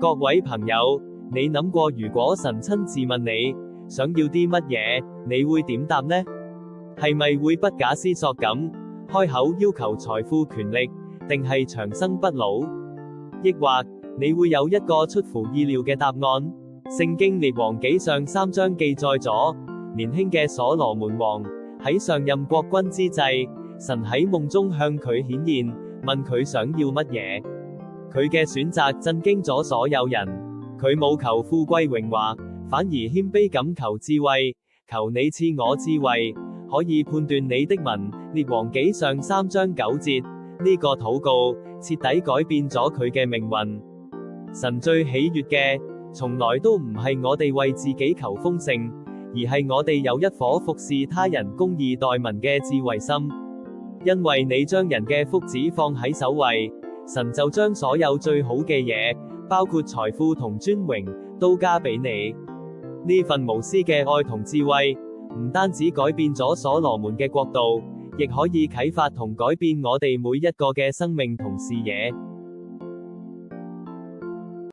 各位朋友，你諗過如果神親自問你想要啲乜嘢，你會點答呢？係咪會不假思索咁開口要求財富權力，定係長生不老？抑或你會有一個出乎意料嘅答案？聖經列王紀上3章記載咗，年輕嘅所羅門王喺上任國君之際，神喺夢中向佢顯現，問佢想要乜嘢。佢嘅選擇震驚咗所有人，佢冇求富貴榮華，反而謙卑咁求智慧，求你賜我智慧，可以判斷你的民。列王紀上3章9節，呢個禱告徹底改變咗佢嘅命運。神最喜悅嘅，從來都唔係我哋為自己求豐盛，而係我哋有一顆服侍他人、公義待民嘅智慧心。因為你將人嘅福祉放喺首位，神就將所有最好嘅嘢，包括財富同尊榮，都加俾你。呢份無私嘅愛同智慧，唔單止改變咗所羅門嘅國度，亦可以啟發同改變我哋每一個嘅生命同視野。